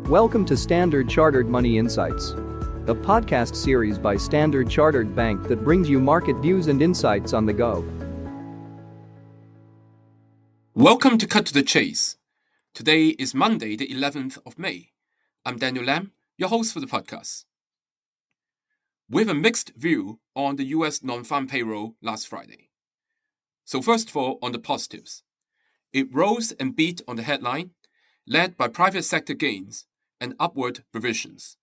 Welcome to Standard Chartered Money Insights, a podcast series by Standard Chartered Bank that brings you market views and insights on the go. Welcome to Cut to the Chase. Today is Monday, the 11th of May. I'm Daniel Lam, your host for the podcast. We have a mixed view on the US non-farm payroll last Friday. So first of all, on the positives. It rose and beat on the headline, led by private sector gains and upward revisions.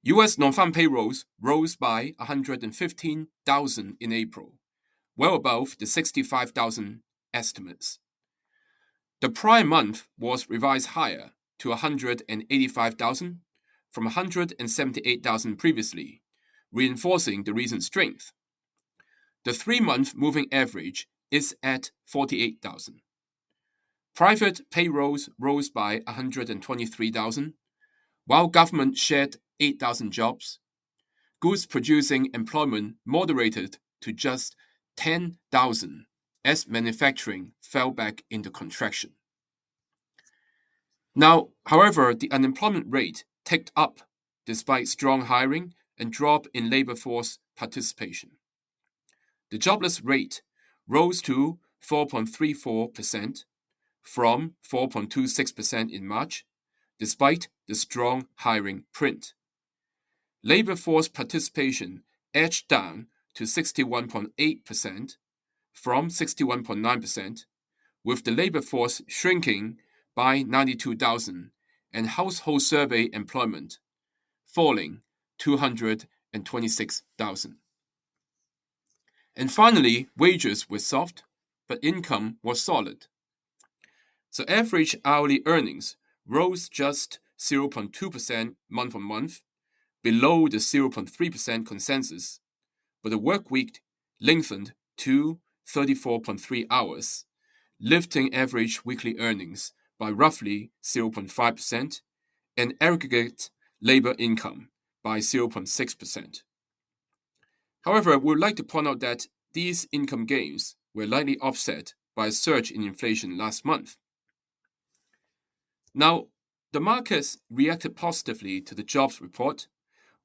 US non-farm payrolls rose by 115,000 in April, well above the 65,000 estimates. The prior month was revised higher to 185,000 from 178,000 previously, reinforcing the recent strength. The 3-month moving average is at 48,000. Private payrolls rose by 123,000, while government shed 8,000 jobs. Goods producing employment moderated to just 10,000 as manufacturing fell back into contraction. Now, however, the unemployment rate ticked up despite strong hiring and drop in labor force participation. The jobless rate rose to 4.34%, from 4.26% in March, despite the strong hiring print. Labor force participation edged down to 61.8% from 61.9%, with the labor force shrinking by 92,000 and household survey employment falling 226,000. And finally, wages were soft, but income was solid. So average hourly earnings rose just 0.2% month-on-month, below the 0.3% consensus, but the work week lengthened to 34.3 hours, lifting average weekly earnings by roughly 0.5% and aggregate labor income by 0.6%. However, we would like to point out that these income gains were likely offset by a surge in inflation last month. Now, the markets reacted positively to the jobs report,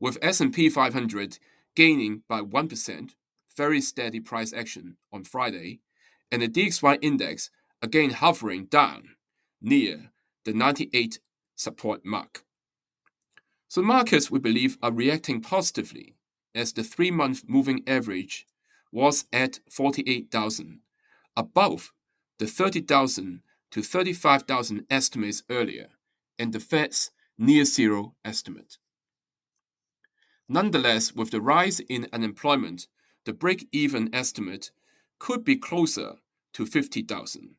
with S&P 500 gaining by 1%, very steady price action on Friday, and the DXY index again hovering down near the 98 support mark. So markets, we believe, are reacting positively as the 3-month moving average was at 48,000, above the 30,000 to 35,000 estimates earlier, and the Fed's near zero estimate. Nonetheless, with the rise in unemployment, the break-even estimate could be closer to 50,000,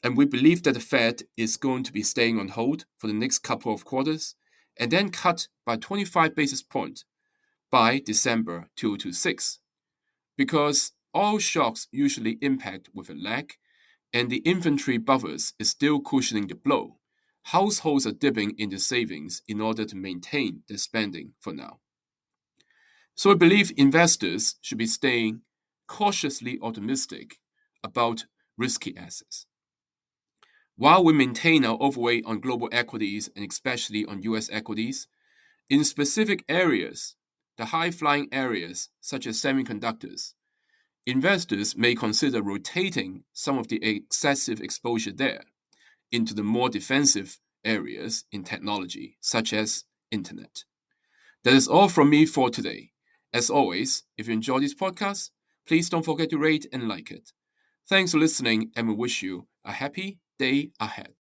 and we believe that the Fed is going to be staying on hold for the next couple of quarters and then cut by 25 basis points by December 2026, because all shocks usually impact with a lag, and the inventory buffers is still cushioning the blow. Households are dipping into savings in order to maintain their spending for now. So I believe investors should be staying cautiously optimistic about risky assets. While we maintain our overweight on global equities and especially on US equities, in specific areas, the high-flying areas such as semiconductors, investors may consider rotating some of the excessive exposure there into the more defensive areas in technology, such as internet. That is all from me for today. As always, if you enjoy this podcast, please don't forget to rate and like it. Thanks for listening, and we wish you a happy day ahead.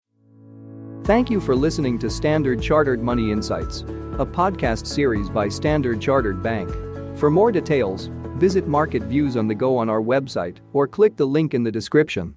Thank you for listening to Standard Chartered Money Insights, a podcast series by Standard Chartered Bank. For more details, visit Market Views on the Go on our website or click the link in the description.